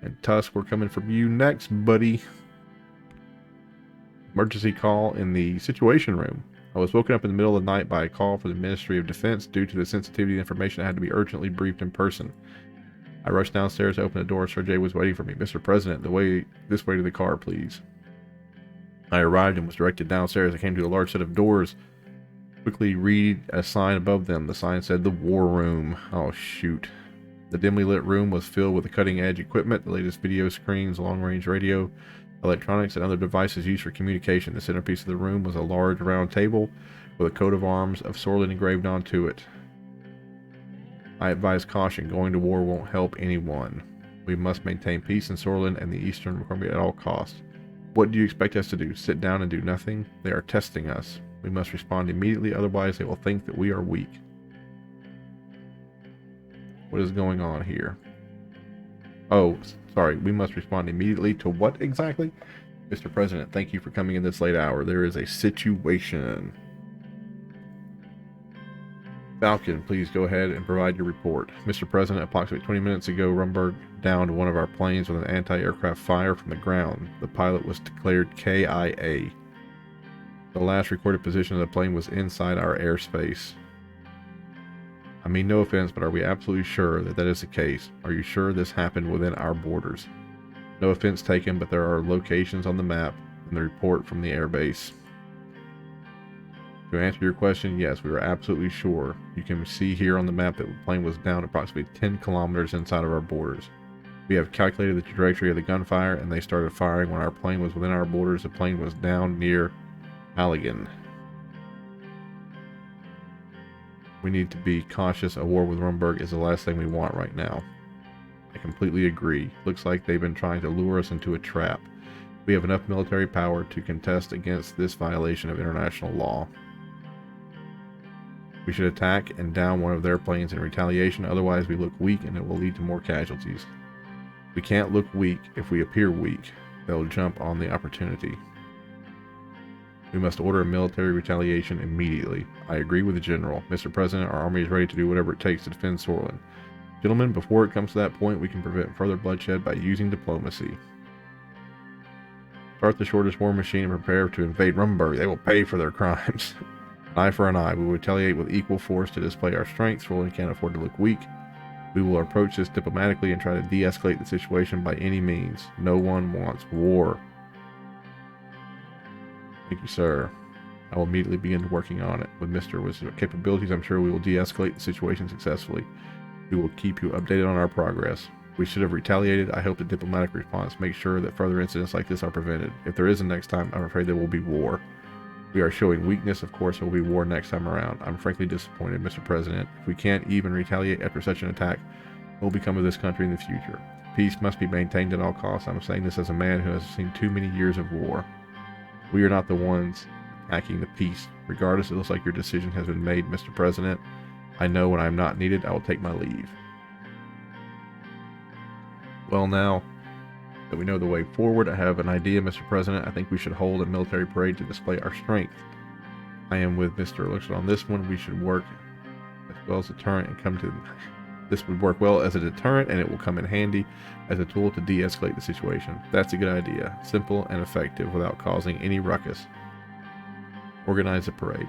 And Tusk, we're coming for you next, buddy. Emergency call in the Situation Room. I was woken up in the middle of the night by a call from the Ministry of Defense. Due to the sensitivity of the information, I had to be urgently briefed in person. I rushed downstairs to open the door. Sir Jay was waiting for me. Mr. President, this way to the car, please. I arrived and was directed downstairs. I came to a large set of doors. Quickly read a sign above them. The sign said, "The War Room." Oh, shoot. The dimly lit room was filled with the cutting-edge equipment, the latest video screens, long-range radio, electronics, and other devices used for communication. The centerpiece of the room was a large round table with a coat of arms of Sorlin engraved onto it. I advise caution. Going to war won't help anyone. We must maintain peace in Sorlin and the Eastern Columbia at all costs. What do you expect us to do? Sit down and do nothing? They are testing us. We must respond immediately, otherwise they will think that we are weak. What is going on here? Oh, sorry. We must respond immediately to what exactly? Mr. President, thank you for coming in this late hour. There is a situation. Falcon, please go ahead and provide your report. Mr. President, approximately 20 minutes ago, Rumberg downed one of our planes with an anti-aircraft fire from the ground. The pilot was declared KIA. The last recorded position of the plane was inside our airspace. I mean, no offense, but are we absolutely sure that that is the case? Are you sure this happened within our borders? No offense taken, but there are locations on the map and the report from the airbase. To answer your question, yes, we are absolutely sure. You can see here on the map that the plane was down approximately 10 kilometers inside of our borders. We have calculated the trajectory of the gunfire, and they started firing when our plane was within our borders. The plane was down near Halligan. We need to be cautious. A war with Rumberg is the last thing we want right now. I completely agree. Looks like they've been trying to lure us into a trap. We have enough military power to contest against this violation of international law. We should attack and down one of their planes in retaliation, otherwise we look weak and it will lead to more casualties. We can't look weak. If we appear weak, they'll jump on the opportunity. We must order a military retaliation immediately. I agree with the General. Mr. President, our army is ready to do whatever it takes to defend Sorlin. Gentlemen, before it comes to that point, we can prevent further bloodshed by using diplomacy. Start the shortest war machine and prepare to invade Rumberg. They will pay for their crimes. An eye for an eye. We will retaliate with equal force to display our strength. Sorlin can't afford to look weak. We will approach this diplomatically and try to de-escalate the situation by any means. No one wants war. Thank you, sir. I will immediately begin working on it. With Mr. Wizard's capabilities, I'm sure we will de-escalate the situation successfully. We will keep you updated on our progress. We should have retaliated. I hope the diplomatic response makes sure that further incidents like this are prevented. If there is a next time, I'm afraid there will be war. We are showing weakness. Of course, there will be war next time around. I'm frankly disappointed, Mr. President. If we can't even retaliate after such an attack, what will become of this country in the future? Peace must be maintained at all costs. I'm saying this as a man who has seen too many years of war. We are not the ones attacking the peace. Regardless, it looks like your decision has been made, Mr. President. I know when I'm not needed, I will take my leave. Well, now that we know the way forward, I have an idea, Mr. President. I think we should hold a military parade to display our strength. I am with Mr. Elixir on this one. We should work as well as a deterrent and come to... This would work well as a deterrent, and it will come in handy as a tool to de-escalate the situation. That's a good idea. Simple and effective without causing any ruckus. Organize a parade.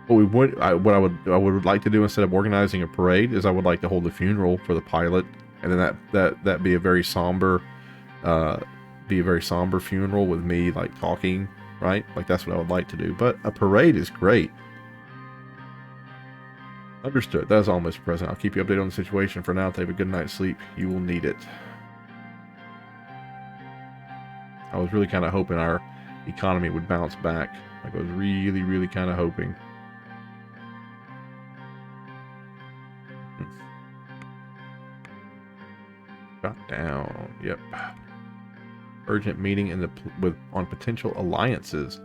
What I would like to do instead of organizing a parade is I would like to hold a funeral for the pilot, and then that be a very somber funeral with me like talking, right? Like that's what I would like to do. But a parade is great. Understood. That is all, Mr. President. I'll keep you updated on the situation. For now, take a good night's sleep. You will need it. I was really kind of hoping our economy would bounce back. Like I was really, really kind of hoping. Got down. Yep. Urgent meeting on potential alliances.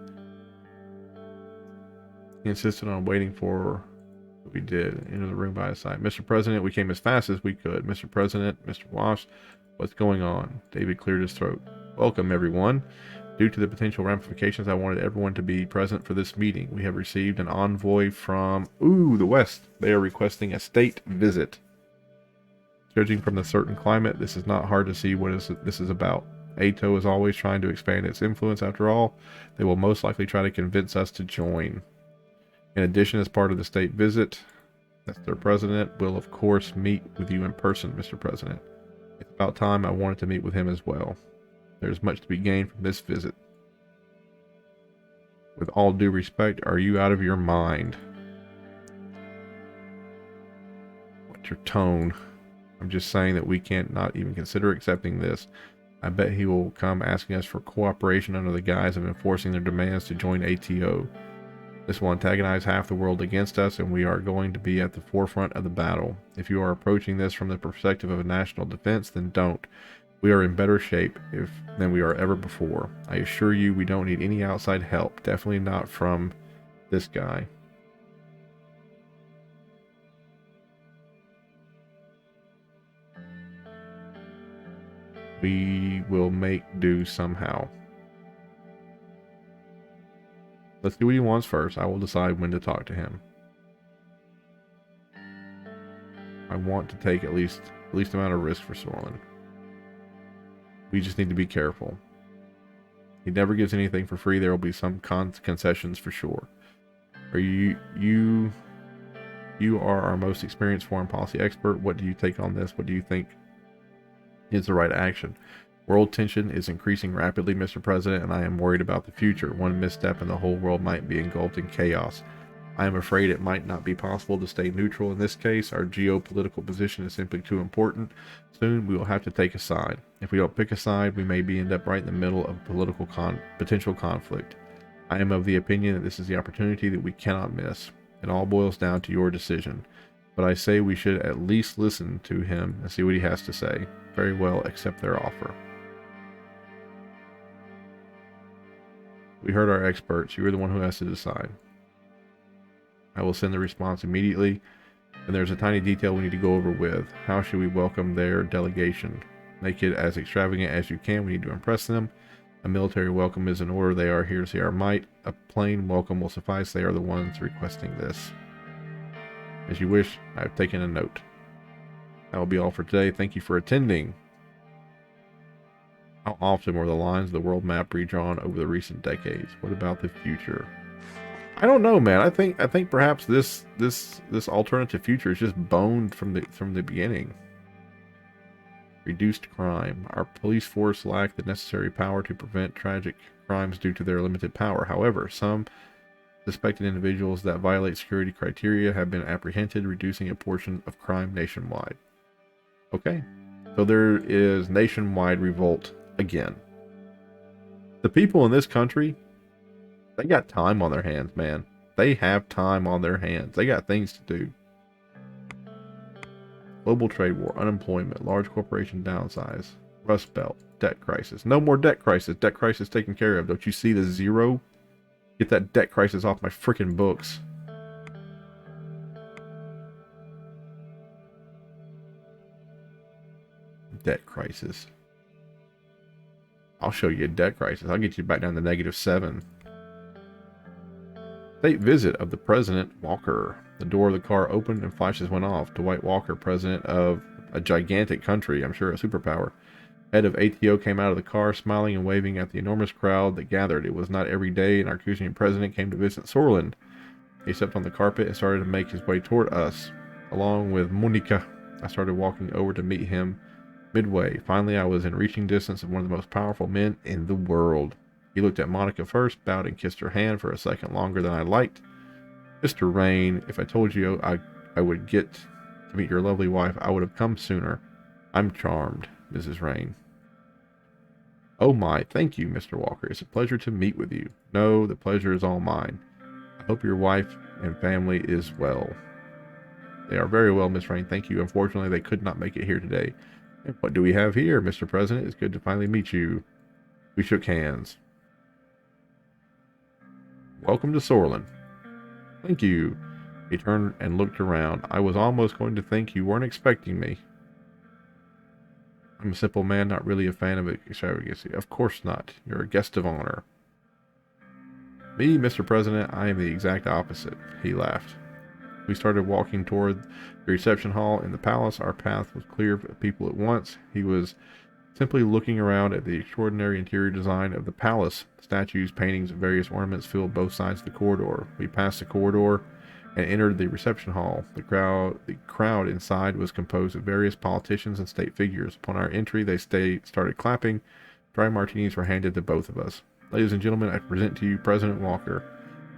He insisted on waiting for... We did. Into the room by his side. Mr. President, we came as fast as we could. Mr. President, Mr. Wash, what's going on? David cleared his throat. Welcome, everyone. Due to the potential ramifications, I wanted everyone to be present for this meeting. We have received an envoy from, the West. They are requesting a state visit. Judging from the certain climate, this is not hard to see what this is about. Ato is always trying to expand its influence. After all, they will most likely try to convince us to join. In addition, as part of the state visit, their president will of course meet with you in person, Mr. President. It's about time I wanted to meet with him as well. There's much to be gained from this visit. With all due respect, are you out of your mind? What's your tone? I'm just saying that we can't not even consider accepting this. I bet he will come asking us for cooperation under the guise of enforcing their demands to join ATO. This will antagonize half the world against us, and we are going to be at the forefront of the battle. If you are approaching this from the perspective of a national defense, then don't. We are in better shape than we are ever before. I assure you we don't need any outside help. Definitely not from this guy. We will make do somehow. Let's do what he wants first. I will decide when to talk to him. I want to take at least amount of risk for Sorlin. We just need to be careful. He never gives anything for free. There will be some concessions for sure. Are you are our most experienced foreign policy expert. What do you take on this? What do you think is the right action? World tension is increasing rapidly, Mr. President, and I am worried about the future. One misstep and the whole world might be engulfed in chaos. I am afraid it might not be possible to stay neutral in this case. Our geopolitical position is simply too important. Soon we will have to take a side. If we don't pick a side, we may end up right in the middle of political potential conflict. I am of the opinion that this is the opportunity that we cannot miss. It all boils down to your decision. But I say we should at least listen to him and see what he has to say. Very well, accept their offer. We heard our experts. You are the one who has to decide. I will send the response immediately. And there's a tiny detail we need to go over with. How should we welcome their delegation? Make it as extravagant as you can. We need to impress them. A military welcome is in order. They are here to see our might. A plain welcome will suffice. They are the ones requesting this. As you wish, I have taken a note. That will be all for today. Thank you for attending. How often were the lines of the world map redrawn over the recent decades? What about the future? I don't know, man. I think perhaps this alternative future is just boned from the beginning. Reduced crime. Our police force lack the necessary power to prevent tragic crimes due to their limited power. However, some suspected individuals that violate security criteria have been apprehended, reducing a portion of crime nationwide. Okay. So there is nationwide revolt again. The people in this country, they got time on their hands, man. They have time on their hands. They got things to do. Global trade war, unemployment, large corporation downsize, Rust Belt, debt crisis. No more debt crisis. Debt crisis taken care of. Don't you see the zero? Get that debt crisis off my freaking books. Debt crisis. I'll show you a debt crisis. I'll get you back down to -7. State visit of the President Walker. The door of the car opened and flashes went off. Dwight Walker, president of a gigantic country, I'm sure a superpower. Head of ATO came out of the car, smiling and waving at the enormous crowd that gathered. It was not every day an Arcusian president came to visit Sorlin. He stepped on the carpet and started to make his way toward us. Along with Monica, I started walking over to meet him midway. Finally, I was in reaching distance of one of the most powerful men in the world. He looked at Monica first, bowed and kissed her hand for a second longer than I liked. Mr. Rain, if I told you I would get to meet your lovely wife, I would have come sooner. I'm charmed, Mrs. Rain. Oh my, thank you, Mr. Walker. It's a pleasure to meet with you. No, the pleasure is all mine. I hope your wife and family is well. They are very well, Miss Rain. Thank you. Unfortunately, they could not make it here today. And what do we have here, Mr. President? It's good to finally meet you. We shook hands. Welcome to Sorlin. Thank you. He turned and looked around. I was almost going to think you weren't expecting me. I'm a simple man, not really a fan of extravagancy. Of course not. You're a guest of honor. Me, Mr. President, I am the exact opposite. He laughed. We started walking toward the reception hall in the palace. Our path was clear of people at once. He was simply looking around at the extraordinary interior design of the palace. Statues, paintings, and various ornaments filled both sides of the corridor. We passed the corridor and entered the reception hall. The crowd inside was composed of various politicians and state figures. Upon our entry, they started clapping. Dry martinis were handed to both of us. Ladies and gentlemen, I present to you President Walker.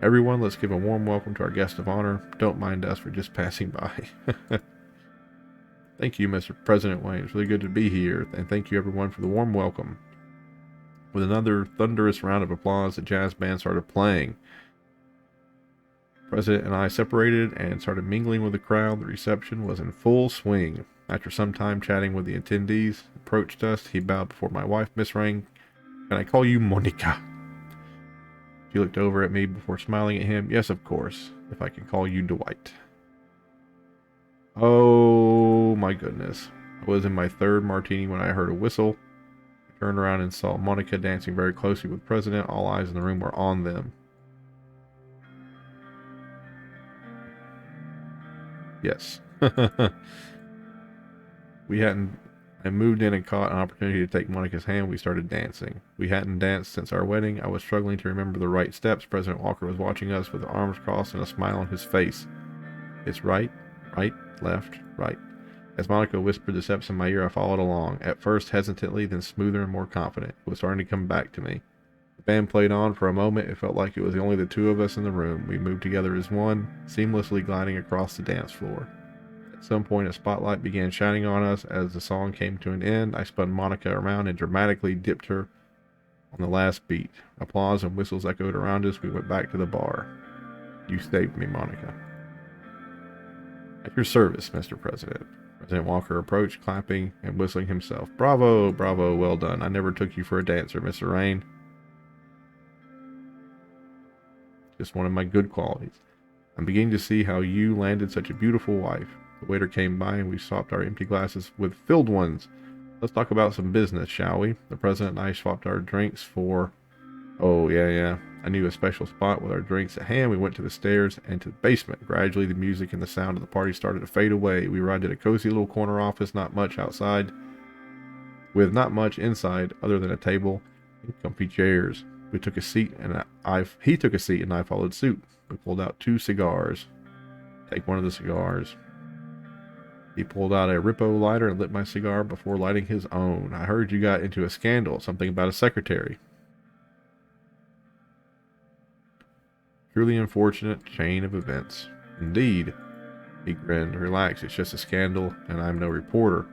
Everyone, let's give a warm welcome to our guest of honor. Don't mind us for just passing by. Thank you, Mr. President Wayne. It's really good to be here. And thank you, everyone, for the warm welcome. With another thunderous round of applause, the jazz band started playing. The President and I separated and started mingling with the crowd. The reception was in full swing. After some time chatting with the attendees, approached us. He bowed before my wife, Miss Rain. Can I call you Monica? She looked over at me before smiling at him. Yes, of course. If I can call you Dwight. Oh my goodness. I was in my third martini when I heard a whistle. I turned around and saw Monica dancing very closely with the President. All eyes in the room were on them. Yes. I moved in and caught an opportunity to take Monica's hand. We started dancing. We hadn't danced since our wedding. I was struggling to remember the right steps. President Walker was watching us with arms crossed and a smile on his face. It's right, left, right. As Monica whispered the steps in my ear, I followed along, at first hesitantly, then smoother and more confident. It was starting to come back to me. The band played on for a moment. It felt like it was only the two of us in the room. We moved together as one, seamlessly gliding across the dance floor. At some point, a spotlight began shining on us. As the song came to an end, I spun Monica around and dramatically dipped her on the last beat. Applause and whistles echoed around us. We went back to the bar. You saved me, Monica. At your service, Mr. President. President Walker approached, clapping and whistling himself. Bravo, bravo, well done. I never took you for a dancer, Mr. Rain. Just one of my good qualities. I'm beginning to see how you landed such a beautiful wife. The waiter came by and we swapped our empty glasses with filled ones. Let's talk about some business, shall we? The president and I swapped our drinks for... Oh, yeah. I knew a special spot with our drinks at hand. We went to the stairs and to the basement. Gradually, the music and the sound of the party started to fade away. We arrived at a cozy little corner office, not much outside, with not much inside other than a table and comfy chairs. We took a seat and he took a seat and I followed suit. We pulled out 2 cigars. Take one of the cigars. He pulled out a Rippo lighter and lit my cigar before lighting his own. I heard you got into a scandal, something about a secretary. Truly unfortunate chain of events. Indeed. He grinned. Relax, it's just a scandal, and I'm no reporter.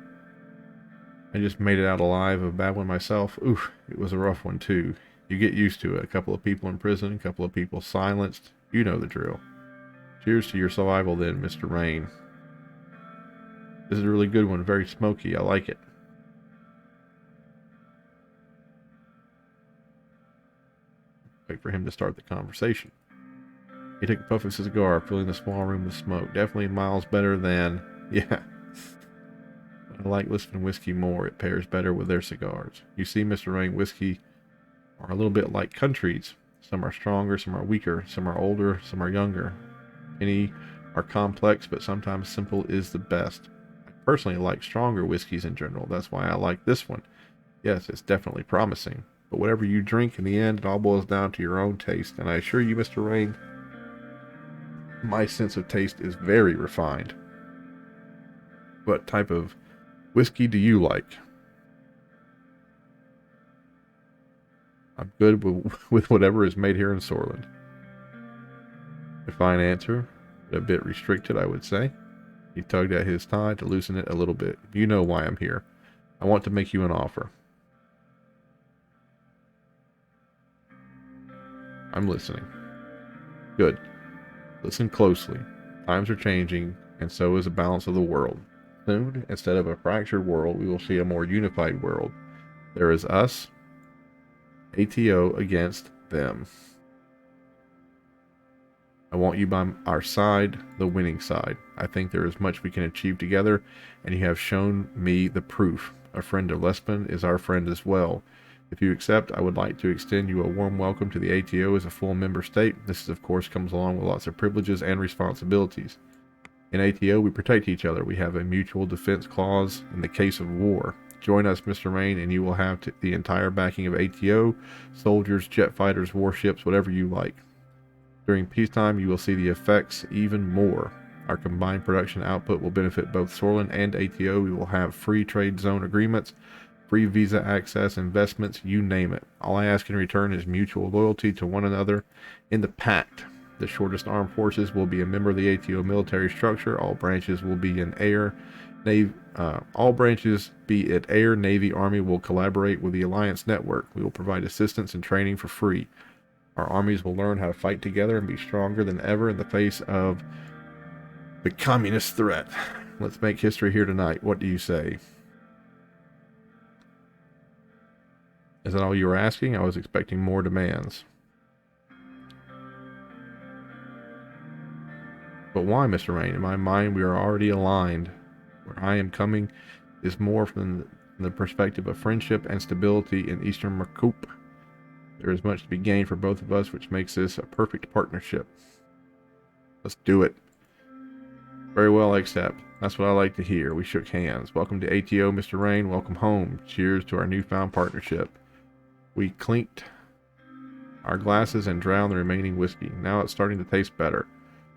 I just made it out alive of a bad one myself. Oof, it was a rough one too. You get used to it. A couple of people in prison, a couple of people silenced. You know the drill. Cheers to your survival then, Mr. Rain. This is a really good one. Very smoky. I like it. Wait for him to start the conversation. He took a puff of his cigar, filling the small room with smoke. Definitely miles better than... Yeah. I like listening whiskey more. It pairs better with their cigars. You see, Mr. Rain, whiskey are a little bit like countries. Some are stronger, some are weaker, some are older, some are younger. Many are complex, but sometimes simple is the best. I personally like stronger whiskeys in general. That's why I like this one. Yes, it's definitely promising. But whatever you drink, in the end, it all boils down to your own taste. And I assure you, Mr. Rain, my sense of taste is very refined. What type of whiskey do you like? I'm good with whatever is made here in Sorland. A fine answer, but a bit restricted, I would say. He tugged at his tie to loosen it a little bit. You know why I'm here. I want to make you an offer. I'm listening. Good. Listen closely. Times are changing, and so is the balance of the world. Soon, instead of a fractured world, we will see a more unified world. There is us, ATO, against them. I want you by our side, the winning side. I think there is much we can achieve together, and you have shown me the proof. A friend of Lesbon is our friend as well. If you accept, I would like to extend you a warm welcome to the ATO as a full member state. This, of course, comes along with lots of privileges and responsibilities. In ATO, we protect each other. We have a mutual defense clause in the case of war. Join us, Mr. Rain, and you will have the entire backing of ATO, soldiers, jet fighters, warships, whatever you like. During peacetime, you will see the effects even more. Our combined production output will benefit both Sorland and ATO. We will have free trade zone agreements, free visa access, investments, you name it. All I ask in return is mutual loyalty to one another in the pact. The shortest armed forces will be a member of the ATO military structure. All branches will be in air. All branches, be it air, navy, army, will collaborate with the alliance network. We will provide assistance and training for free. Our armies will learn how to fight together and be stronger than ever in the face of the communist threat. Let's make history here tonight. What do you say? Is that all you were asking? I was expecting more demands. But why, Mr. Rain? In my mind, we are already aligned. Where I am coming is more from the perspective of friendship and stability in Eastern Marcoop. There is much to be gained for both of us, which makes this a perfect partnership. Let's do it. Very well, I accept. That's what I like to hear. We shook hands. Welcome to ATO, Mr. Rain. Welcome home. Cheers to our newfound partnership. We clinked our glasses and drowned the remaining whiskey. Now it's starting to taste better.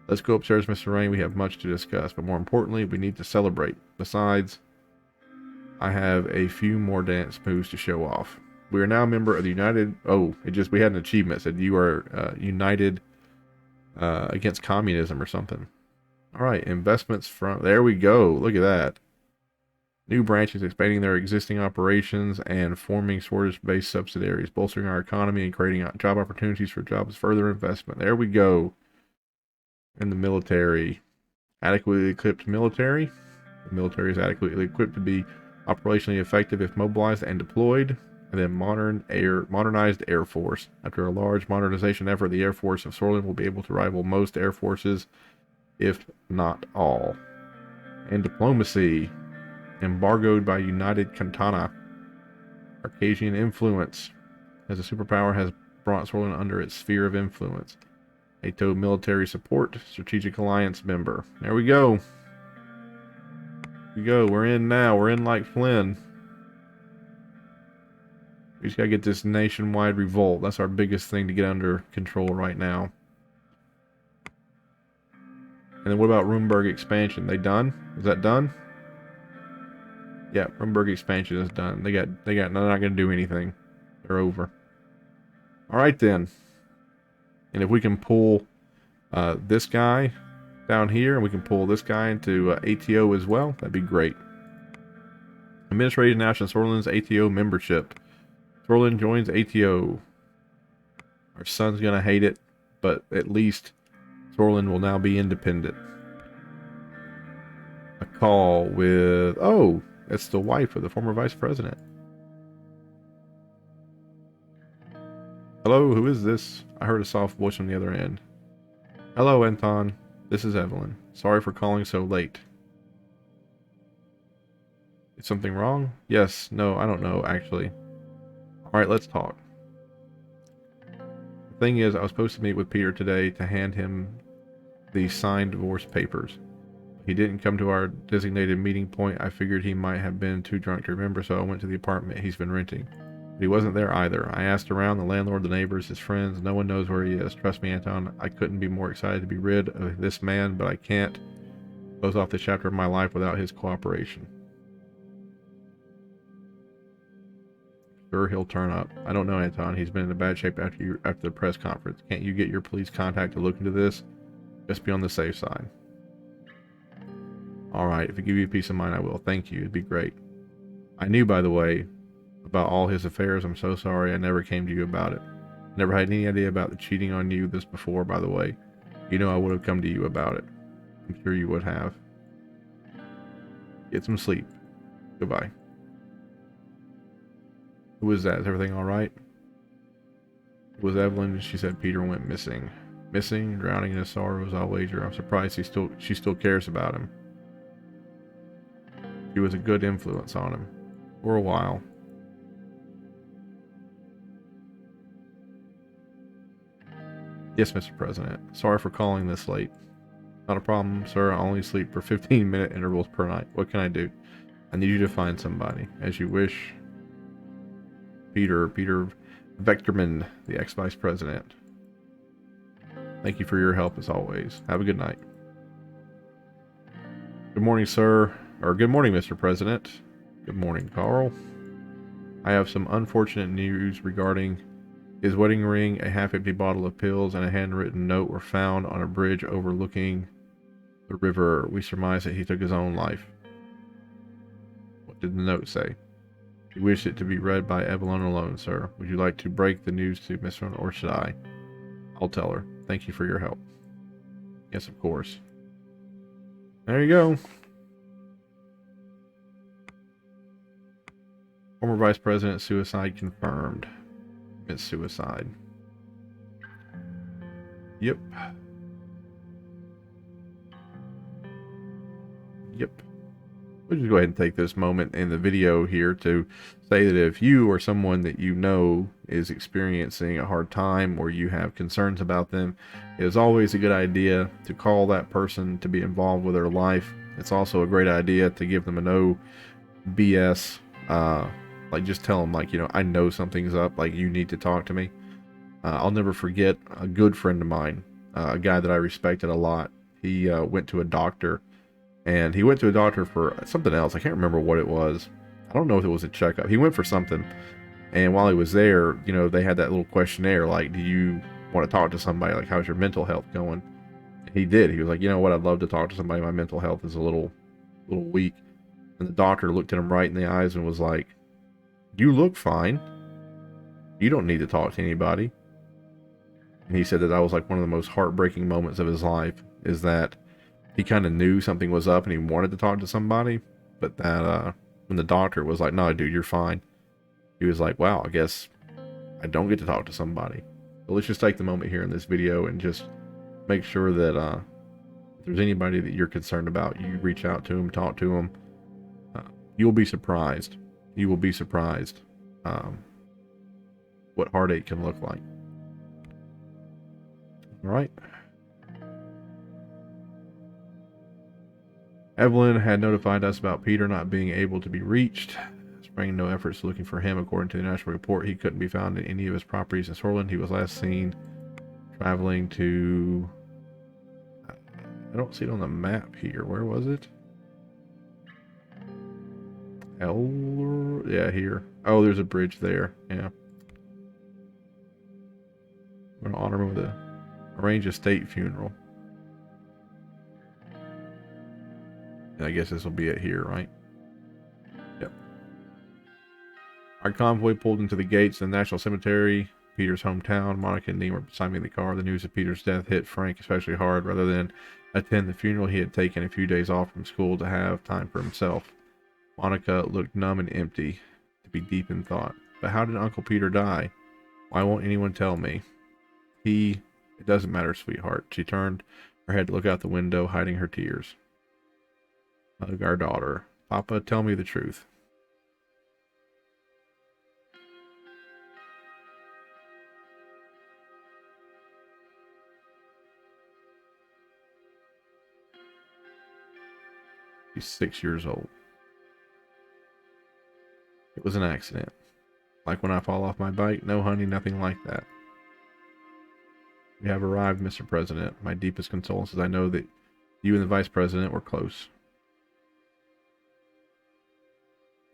Let's go upstairs, Mr. Rain. We have much to discuss, but more importantly, we need to celebrate. Besides, I have a few more dance moves to show off. We are now a member of the United... Oh, we had an achievement. It said you are united against communism or something. Alright, investments from... There we go. Look at that. New branches expanding their existing operations and forming shortage-based subsidiaries, bolstering our economy and creating job opportunities for jobs, further investment. There we go. In the military. Adequately equipped military. The military is adequately equipped to be operationally effective if mobilized and deployed. And then modernized Air Force. After a large modernization effort, the Air Force of Sorlin will be able to rival most air forces, if not all. And diplomacy. Embargoed by United Kantana. Arcasian influence. As a superpower has brought Sorlin under its sphere of influence. NATO military support. Strategic alliance member. There we go. We're in now. We're in like Flynn. We just gotta get this nationwide revolt. That's our biggest thing to get under control right now. And then what about Rumburg expansion? They done? Is that done? Yeah, Rumburg expansion is done. They're not gonna do anything. They're over. Alright then. And if we can pull this guy down here, and we can pull this guy into ATO as well, that'd be great. Administrative National Sorlin's ATO membership. Sorlin joins ATO. Our son's gonna hate it, but at least Sorlin will now be independent. A call with... Oh, it's the wife of the former vice president. Hello, who is this? I heard a soft voice on the other end. Hello, Anton. This is Evelyn. Sorry for calling so late. Is something wrong? Yes, no, I don't know, actually. Alright, let's talk. The thing is, I was supposed to meet with Peter today to hand him the signed divorce papers. He didn't come to our designated meeting point. I figured he might have been too drunk to remember, so I went to the apartment he's been renting. But he wasn't there either. I asked around, the landlord, the neighbors, his friends. No one knows where he is. Trust me, Anton, I couldn't be more excited to be rid of this man, but I can't close off this chapter of my life without his cooperation. Sure, he'll turn up. I don't know, Anton. He's been in a bad shape after the press conference. Can't you get your police contact to look into this? Just be on the safe side. Alright, if it gives you peace of mind, I will. Thank you. It'd be great. I knew, by the way, about all his affairs. I'm so sorry I never came to you about it. Never had any idea about the cheating on you this before, by the way. You know I would have come to you about it. I'm sure you would have. Get some sleep. Goodbye. Who was that? Is everything alright? It was Evelyn. She said Peter went missing. Missing, drowning in his sorrows, I'll wager. I'm surprised she still cares about him. She was a good influence on him. For a while. Yes, Mr. President. Sorry for calling this late. Not a problem, sir. I only sleep for 15-minute intervals per night. What can I do? I need you to find somebody. As you wish. Peter Vectorman, the ex-vice president. Thank you for your help as always. Have a good night. Good morning, sir. Or good morning, Mr. President. Good morning, Carl. I have some unfortunate news regarding his wedding ring, a half-empty bottle of pills, and a handwritten note were found on a bridge overlooking the river. We surmise that he took his own life. What did the note say? He wished it to be read by Evelyn alone, sir. Would you like to break the news to Miss Rona, or should I? I'll tell her. Thank you for your help. Yes, of course. There you go. Former Vice President suicide confirmed. It's suicide. Yep. Yep. we'll just go ahead and take this moment in the video here to say that if you or someone that you know is experiencing a hard time or you have concerns about them, it is always a good idea to call that person to be involved with their life. It's also a great idea to give them a no BS, like just tell them, like, you know, I know something's up, like you need to talk to me. I'll never forget a good friend of mine, a guy that I respected a lot. He went to a doctor, and he went to a doctor for something else. I can't remember what it was. I don't know if it was a checkup. He went for something, and while he was there, you know, they had that little questionnaire, like, do you want to talk to somebody? Like, how's your mental health going? He did. He was like, you know what? I'd love to talk to somebody. My mental health is a little weak. And the doctor looked at him right in the eyes and was like, you look fine. You don't need to talk to anybody. And he said that was like one of the most heartbreaking moments of his life, is that he kind of knew something was up and he wanted to talk to somebody, but that when the doctor was like, no, dude, you're fine, he was like, wow, I guess I don't get to talk to somebody. But let's just take the moment here in this video and just make sure that if there's anybody that you're concerned about, you reach out to them, talk to them. You'll be surprised. You will be surprised what heartache can look like. All right. Evelyn had notified us about Peter not being able to be reached, springing no efforts looking for him. According to the national report, he couldn't be found in any of his properties in Sorland. He was last seen traveling to... I don't see it on the map here. Where was it? Yeah, here. Oh, there's a bridge there. Yeah. I'm going to honor him with a arrange a state funeral. And I guess this will be it here, right? Yep. Our convoy pulled into the gates of the National Cemetery, Peter's hometown. Monica and Dean were beside me in the car. The news of Peter's death hit Frank especially hard. Rather than attend the funeral, he had taken a few days off from school to have time for himself. Monica looked numb and empty, to be deep in thought. But how did Uncle Peter die? Why won't anyone tell me? It doesn't matter, sweetheart. She turned her head to look out the window, hiding her tears. Hug our daughter. Papa, tell me the truth. She's 6 years old. It was an accident. Like when I fall off my bike? No, honey, nothing like that. We have arrived, Mr. President. My deepest condolences. I know that you and the Vice President were close.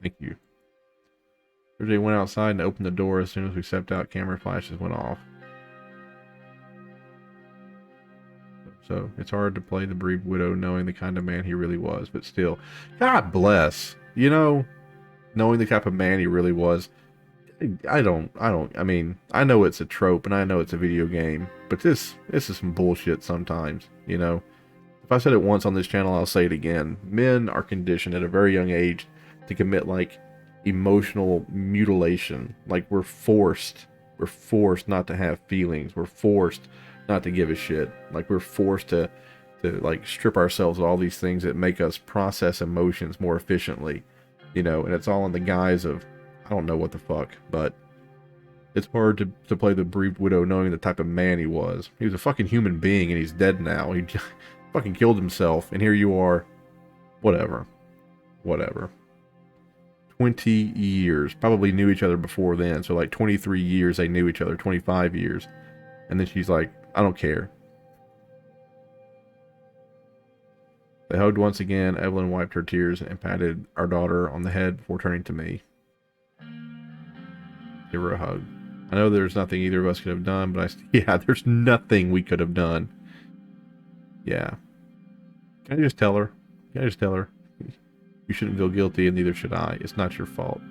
Thank you. Thursday went outside and opened the door. As soon as we stepped out, camera flashes went off. So it's hard to play the bereaved widow knowing the kind of man he really was, but still, God bless. You know, knowing the type of man he really was. I mean, I know it's a trope and I know it's a video game, but this is some bullshit sometimes, you know. If I said it once on this channel, I'll say it again. Men are conditioned at a very young age to commit, like, emotional mutilation. Like, we're forced not to have feelings. We're forced not to give a shit. Like, we're forced to like strip ourselves of all these things that make us process emotions more efficiently, you know, and it's all in the guise of, I don't know what the fuck, but it's hard to play the bereaved widow knowing the type of man he was. He was a fucking human being and he's dead now. He fucking killed himself, and here you are. Whatever. 20 years. Probably knew each other before then. So like 23 years they knew each other. 25 years. And then she's like, I don't care. They hugged once again. Evelyn wiped her tears and patted our daughter on the head before turning to me. Give her a hug. I know there's nothing either of us could have done, but yeah, there's nothing we could have done. Yeah. Can I just tell her? You shouldn't feel guilty, and neither should I. It's not your fault.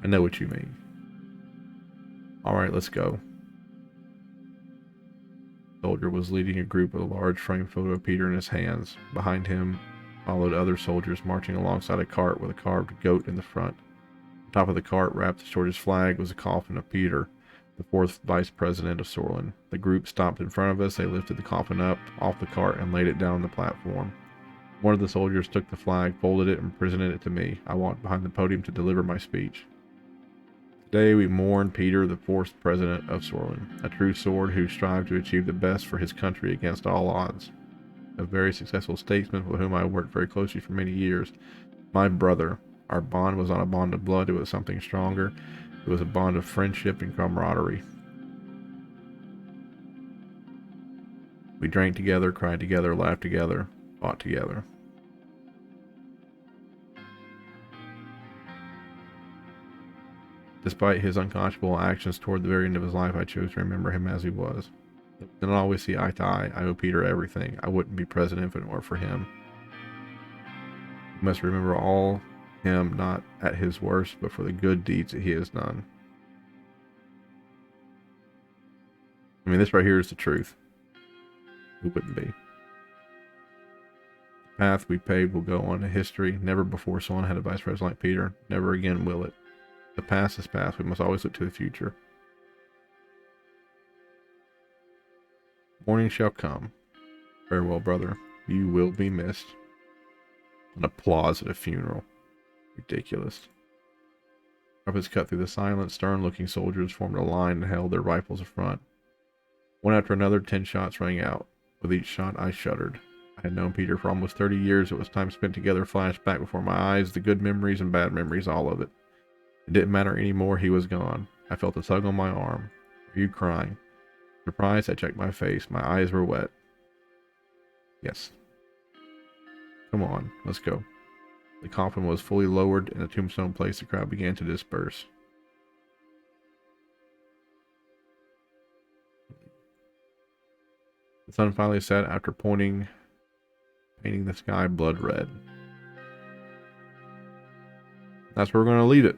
I know what you mean. Alright, let's go. The soldier was leading a group with a large framed photo of Peter in his hands. Behind him followed other soldiers marching alongside a cart with a carved goat in the front. On top of the cart, wrapped astride his flag, was a coffin of Peter, the 4th Vice President of Sorland. The group stopped in front of us. They lifted the coffin up off the cart and laid it down on the platform. One of the soldiers took the flag, folded it, and presented it to me. I walked behind the podium to deliver my speech. Today we mourn Peter, the fourth president of Suzerain, a true sword who strived to achieve the best for his country against all odds. A very successful statesman with whom I worked very closely for many years. My brother. Our bond was not a bond of blood, it was something stronger. It was a bond of friendship and camaraderie. We drank together, cried together, laughed together, fought together. Despite his unconscionable actions toward the very end of his life, I chose to remember him as he was. We didn't always see eye to eye. I owe Peter everything. I wouldn't be president if it weren't for him. We must remember all him, not at his worst, but for the good deeds that he has done. I mean, this right here is the truth. Who wouldn't be? The path we paved will go on to history. Never before someone had a vice president like Peter. Never again will it. The past is past. We must always look to the future. Morning shall come. Farewell, brother. You will be missed. An applause at a funeral. Ridiculous. Trumpets cut through the silence. Stern-looking soldiers formed a line and held their rifles in front. One after another, 10 shots rang out. With each shot, I shuddered. I had known Peter for almost 30 years. It was time spent together flashed back before my eyes, the good memories and bad memories, all of it. It didn't matter anymore. He was gone. I felt a tug on my arm. Are you crying? Surprised, I checked my face. My eyes were wet. Yes. Come on, let's go. The coffin was fully lowered in the tombstone place. The crowd began to disperse. The sun finally set after painting the sky blood red. That's where we're going to leave it.